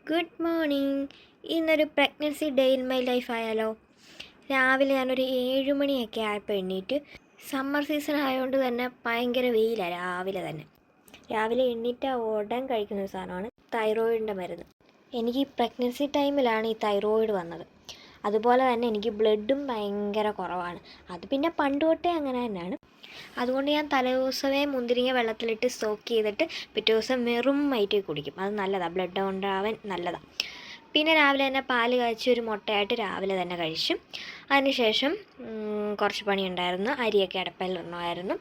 Good morning. ഇന്നൊരു pregnancy day in my life ആയാലോ. രാവിലെ ഞാനൊരു 7 മണിയൊക്കെ ആയപ്പോൾ എണ്ണീറ്റ്. സമ്മർ സീസൺ ആയതുകൊണ്ട് തന്നെ ഭയങ്കര വെയിലാണ് രാവിലെ തന്നെ. രാവിലെ എണ്ണീറ്റ് ഉടൻ കഴിക്കുന്ന ഒരു സാധനമാണ് തൈറോയിഡിൻ്റെ മരുന്ന്. എനിക്ക് ഈ പ്രഗ്നൻസി ടൈമിലാണ് ഈ തൈറോയിഡ് വന്നത്. അതുപോലെ തന്നെ എനിക്ക് ബ്ലഡും ഭയങ്കര കുറവാണ്. അത് പിന്നെ പണ്ട് തൊട്ടേ അങ്ങനെ തന്നെയാണ്. അതുകൊണ്ട് ഞാൻ തലേദിവസമേ മുന്തിരിങ്ങ വെള്ളത്തിലിട്ട് സോക്ക് ചെയ്തിട്ട് പിറ്റേ ദിവസം വെറും വയറ്റിൽ കുടിക്കും. അത് നല്ലതാണ്, ബ്ലഡ് ഉണ്ടാവാൻ നല്ലതാണ്. പിന്നെ രാവിലെ തന്നെ പാല് കാച്ചി ഒരു മുട്ടയായിട്ട് രാവിലെ തന്നെ കഴിച്ചു. അതിനുശേഷം കുറച്ച് പണിയുണ്ടായിരുന്നു. അരിയൊക്കെ അടുപ്പയിലിടണമായിരുന്നു.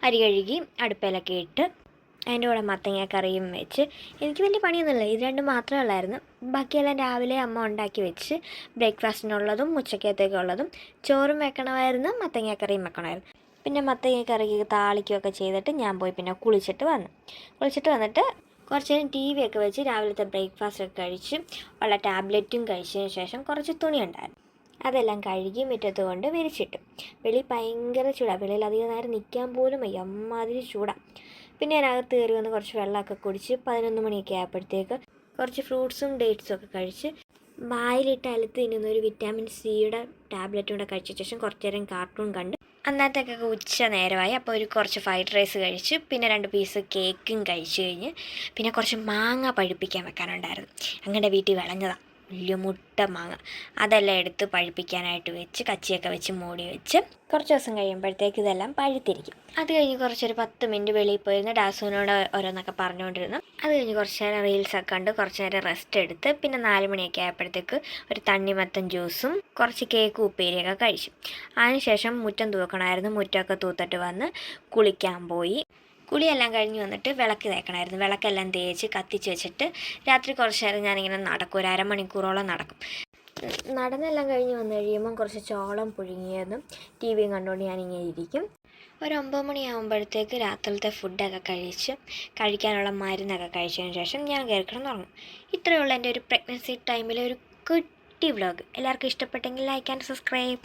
അരി കഴുകി അടുപ്പയിലൊക്കെ ഇട്ട് അതിൻ്റെ കൂടെ മത്തങ്ങ കറിയും വെച്ച്. എനിക്ക് വലിയ പണിയൊന്നുമില്ല, ഇത് രണ്ടും മാത്രമേ ഉള്ളായിരുന്നു. ബാക്കിയെല്ലാം രാവിലെ അമ്മ ഉണ്ടാക്കി വെച്ച്. ബ്രേക്ക്ഫാസ്റ്റിനുള്ളതും ഉച്ചക്കത്തേക്കുള്ളതും ചോറും വെക്കണമായിരുന്നു, മത്തങ്ങ കറിയും വെക്കണമായിരുന്നു. പിന്നെ മത്തങ്ങ കറിക്ക് താളിക്കുകയൊക്കെ ചെയ്തിട്ട് ഞാൻ പോയി പിന്നെ കുളിച്ചിട്ട് വന്നിട്ട് കുറച്ച് നേരം ടി വി ഒക്കെ വെച്ച് രാവിലത്തെ ബ്രേക്ക്ഫാസ്റ്റൊക്കെ കഴിച്ച് ഉള്ള ടാബ്ലറ്റും കഴിച്ചതിന് ശേഷം കുറച്ച് തുണി ഉണ്ടായിരുന്നു, അതെല്ലാം കഴുകി മുറ്റത്ത് കൊണ്ട് വിരിച്ചിട്ടു. വെളിയിൽ ഭയങ്കര ചൂടാണ്. വെളിയിൽ അധികം നേരം നിൽക്കാൻ പോലും വയ്യ, അമ്മാതിരി ചൂടാണ്. പിന്നെ ഞാനകത്ത് കയറി വന്ന് കുറച്ച് വെള്ളമൊക്കെ കുടിച്ച് 11 മണിയൊക്കെ ആയപ്പോഴത്തേക്ക് കുറച്ച് ഫ്രൂട്ട്സും ഡേറ്റ്സും ഒക്കെ കഴിച്ച് വായിലിട്ട് അലുത്ത് തിന്നുന്ന ഒരു വിറ്റാമിൻ സിയുടെ ടാബ്ലറ്റും കൂടെ കഴിച്ച ശേഷം കുറച്ച് നേരം കാർട്ടൂൺ കണ്ട്. അന്നത്തേക്കൊക്കെ ഉച്ച നേരമായി. അപ്പോൾ കുറച്ച് ഫ്രൈഡ് റൈസ് കഴിച്ച് പിന്നെ 2 പീസ് കേക്കും കഴിച്ച് കഴിഞ്ഞ് പിന്നെ കുറച്ച് മാങ്ങ പഴുപ്പിക്കാൻ വെക്കാനുണ്ടായിരുന്നു. അങ്ങനെ വീട്ടിൽ വിളഞ്ഞതാണ് വലിയ മുട്ട മാങ്ങ. അതെല്ലാം എടുത്ത് പഴുപ്പിക്കാനായിട്ട് വെച്ച് കച്ചിയൊക്കെ വെച്ച് മൂടി വെച്ച് കുറച്ച് ദിവസം കഴിയുമ്പോഴത്തേക്ക് ഇതെല്ലാം പഴുത്തിരിക്കും. അത് കഴിഞ്ഞ് കുറച്ചൊരു 10 മിനിറ്റ് വെളിയിൽ പോയിരുന്ന് ഡാസുവിനോട് ഓരോന്നൊക്കെ പറഞ്ഞുകൊണ്ടിരുന്നു. അത് കഴിഞ്ഞ് കുറച്ച് നേരം റീൽസൊക്കെ കണ്ട് കുറച്ച് നേരം റെസ്റ്റ് എടുത്ത് പിന്നെ 4 മണിയൊക്കെ ആയപ്പോഴത്തേക്ക് ഒരു തണ്ണിമത്തൻ ജ്യൂസും കുറച്ച് കേക്ക് ഉപ്പേരിയൊക്കെ കഴിച്ചു. അതിനുശേഷം മുറ്റം തൂക്കണമായിരുന്നു. മുറ്റമൊക്കെ തൂത്തിട്ട് വന്ന് കുളിക്കാൻ പോയി. കുളിയെല്ലാം കഴിഞ്ഞ് വന്നിട്ട് വിളക്ക് തേക്കണമായിരുന്നു. വിളക്കെല്ലാം തേച്ച് കത്തിച്ച് വെച്ചിട്ട് രാത്രി കുറച്ച് നേരം ഞാനിങ്ങനെ നടക്കും, ഒരു അരമണിക്കൂറോളം നടക്കും. നടന്നെല്ലാം കഴിഞ്ഞ് വന്നു കഴിയുമ്പം കുറച്ച് ചോളം പുഴുങ്ങിയതും ടി വിയും കണ്ടുകൊണ്ട് ഞാനിങ്ങനെ ഇരിക്കും. ഒരു 9 മണിയാകുമ്പോഴത്തേക്ക് രാത്രിയിലത്തെ ഫുഡൊക്കെ കഴിക്കാനുള്ള മരുന്നൊക്കെ കഴിച്ചതിന് ശേഷം ഞാൻ കയറി കിടന്നുറങ്ങും. ഇത്രയുള്ള എൻ്റെ ഒരു പ്രഗ്നൻസി ടൈമിലെ ഒരു കുട്ടി വ്ലോഗ്. എല്ലാവർക്കും ഇഷ്ടപ്പെട്ടെങ്കിൽ ലൈക്ക് ആൻഡ് സബ്സ്ക്രൈബ്.